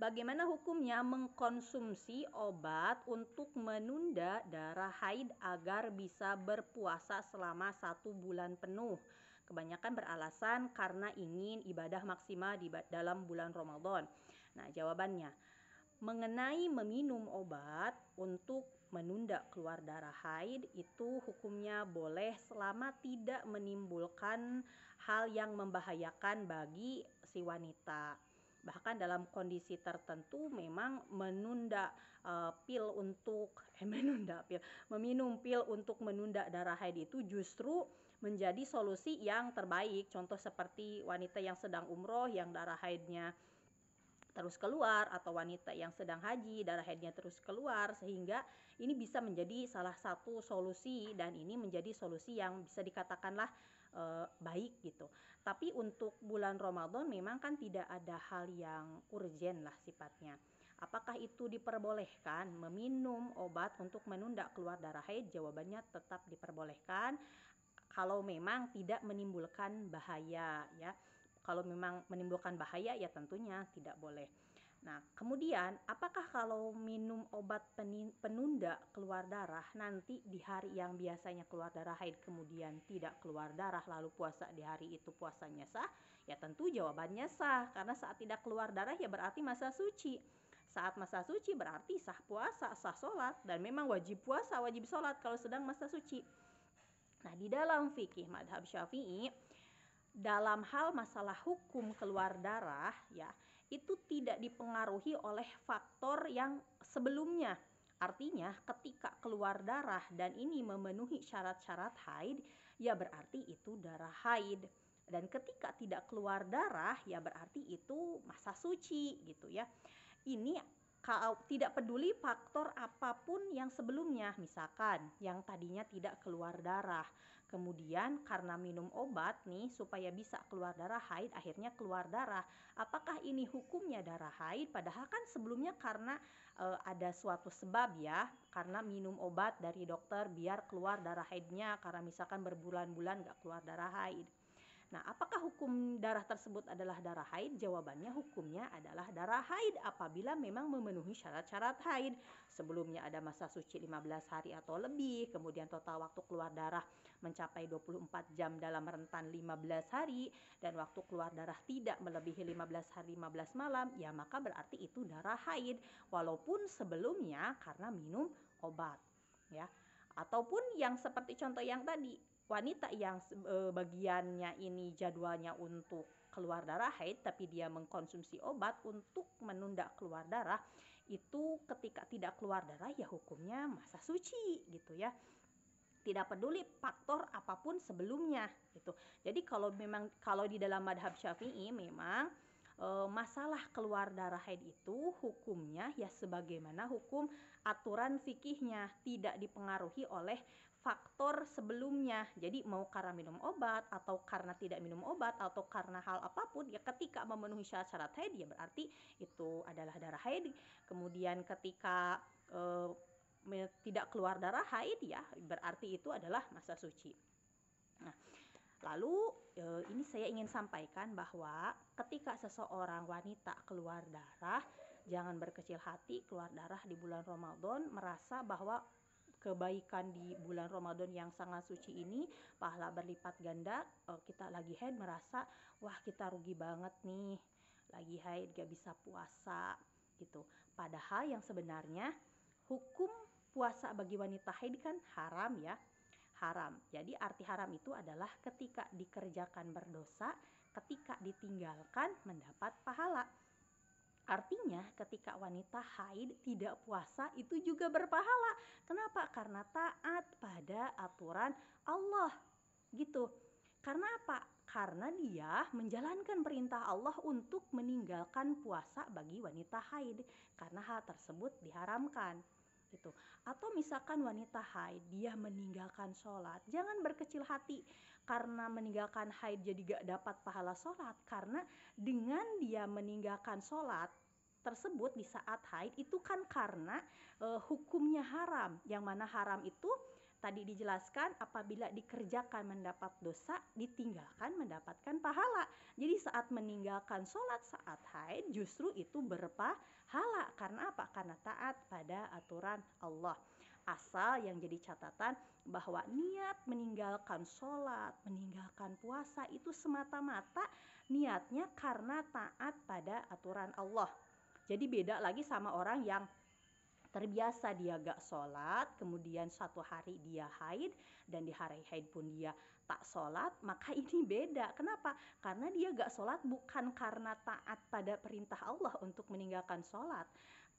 Bagaimana hukumnya mengkonsumsi obat untuk menunda darah haid agar bisa berpuasa selama 1 bulan penuh? Kebanyakan beralasan karena ingin ibadah maksimal dalam bulan Ramadan. Nah, jawabannya, mengenai meminum obat untuk menunda keluar darah haid itu hukumnya boleh selama tidak menimbulkan hal yang membahayakan bagi si wanita. Bahkan dalam kondisi tertentu memang meminum pil untuk menunda darah haid itu justru menjadi solusi yang terbaik. Contoh seperti wanita yang sedang umroh yang darah haidnya terus keluar, atau wanita yang sedang haji darah haidnya terus keluar, sehingga ini bisa menjadi salah satu solusi, dan ini menjadi solusi yang bisa dikatakanlah baik gitu. Tapi untuk bulan Ramadan memang kan tidak ada hal yang urgen lah sifatnya. Apakah itu diperbolehkan meminum obat untuk menunda keluar darah haid? Jawabannya tetap diperbolehkan kalau memang tidak menimbulkan bahaya ya. Kalau memang menimbulkan bahaya ya tentunya tidak boleh. Nah, kemudian apakah kalau minum obat penunda keluar darah nanti di hari yang biasanya keluar darah haid kemudian tidak keluar darah lalu puasa di hari itu puasanya sah? Ya tentu jawabannya sah, karena saat tidak keluar darah ya berarti masa suci. Saat masa suci berarti sah puasa, sah sholat, dan memang wajib puasa, wajib sholat kalau sedang masa suci. Nah, di dalam fikih madhab Syafi'i, dalam hal masalah hukum keluar darah ya, itu tidak dipengaruhi oleh faktor yang sebelumnya. Artinya ketika keluar darah dan ini memenuhi syarat-syarat haid, ya berarti itu darah haid. Dan ketika tidak keluar darah, ya berarti itu masa suci gitu ya. Ini tidak peduli faktor apapun yang sebelumnya, misalkan yang tadinya tidak keluar darah, kemudian karena minum obat nih supaya bisa keluar darah haid, akhirnya keluar darah. Apakah ini hukumnya darah haid? Padahal kan sebelumnya karena ada suatu sebab ya, karena minum obat dari dokter biar keluar darah haidnya, karena misalkan berbulan-bulan gak keluar darah haid. Nah, apakah hukum darah tersebut adalah darah haid? Jawabannya hukumnya adalah darah haid apabila memang memenuhi syarat-syarat haid. Sebelumnya ada masa suci 15 hari atau lebih, kemudian total waktu keluar darah mencapai 24 jam dalam rentan 15 hari, dan waktu keluar darah tidak melebihi 15 hari 15 malam, ya maka berarti itu darah haid, walaupun sebelumnya karena minum obat. Ya. Ataupun yang seperti contoh yang tadi, wanita yang bagiannya ini jadwalnya untuk keluar darah haid tapi dia mengkonsumsi obat untuk menunda keluar darah, itu ketika tidak keluar darah ya hukumnya masa suci gitu ya. Tidak peduli faktor apapun sebelumnya gitu. Jadi kalau di dalam madhab Syafi'i memang masalah keluar darah haid itu hukumnya ya sebagaimana hukum aturan fikihnya, tidak dipengaruhi oleh faktor sebelumnya. Jadi mau karena minum obat atau karena tidak minum obat atau karena hal apapun ya, ketika memenuhi syarat-syarat haid ya berarti itu adalah darah haid. Kemudian ketika tidak keluar darah haid ya berarti itu adalah masa suci. Nah, lalu ini saya ingin sampaikan bahwa ketika seseorang wanita keluar darah, jangan berkecil hati keluar darah di bulan Ramadan merasa bahwa kebaikan di bulan Ramadan yang sangat suci ini pahala berlipat ganda. Kita lagi haid merasa wah kita rugi banget nih, lagi haid gak bisa puasa gitu. Padahal yang sebenarnya hukum puasa bagi wanita haid kan haram ya, haram. Jadi arti haram itu adalah ketika dikerjakan berdosa, ketika ditinggalkan mendapat pahala. Artinya ketika wanita haid tidak puasa itu juga berpahala. Kenapa? Karena taat pada aturan Allah gitu. Karena apa? Karena dia menjalankan perintah Allah untuk meninggalkan puasa bagi wanita haid, karena hal tersebut diharamkan gitu. Atau misalkan wanita haid dia meninggalkan sholat, jangan berkecil hati karena meninggalkan haid jadi gak dapat pahala sholat, karena dengan dia meninggalkan sholat tersebut di saat haid itu kan karena hukumnya haram, yang mana haram itu Tadi dijelaskan apabila dikerjakan mendapat dosa, ditinggalkan mendapatkan pahala. Jadi saat meninggalkan sholat saat haid justru itu berpahala. Karena apa? Karena taat pada aturan Allah. Asal yang jadi catatan bahwa niat meninggalkan sholat, meninggalkan puasa itu semata-mata niatnya karena taat pada aturan Allah. Jadi beda lagi sama orang yang terbiasa dia gak sholat, kemudian suatu hari dia haid, dan di hari haid pun dia tak sholat, maka ini beda. Kenapa? Karena dia gak sholat bukan karena taat pada perintah Allah untuk meninggalkan sholat,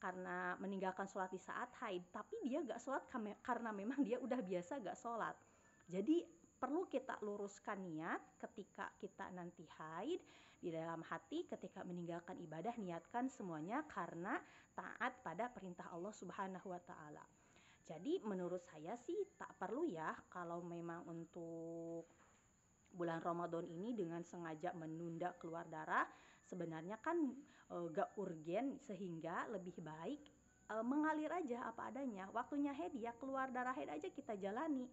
karena meninggalkan sholat di saat haid, tapi dia gak sholat karena memang dia udah biasa gak sholat. Jadi perlu kita luruskan niat ketika kita nanti haid, di dalam hati ketika meninggalkan ibadah niatkan semuanya karena taat pada perintah Allah Subhanahu wa taala. Jadi menurut saya sih tak perlu ya kalau memang untuk bulan Ramadan ini dengan sengaja menunda keluar darah, sebenarnya kan gak urgen, sehingga lebih baik mengalir aja apa adanya. Waktunya haid ya keluar darah haid aja kita jalani.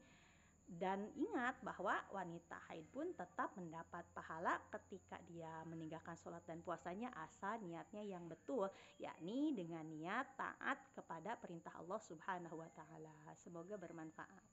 Dan ingat bahwa wanita haid pun tetap mendapat pahala ketika dia meninggalkan sholat dan puasanya asal niatnya yang betul, yakni dengan niat taat kepada perintah Allah Subhanahu wa taala. Semoga bermanfaat.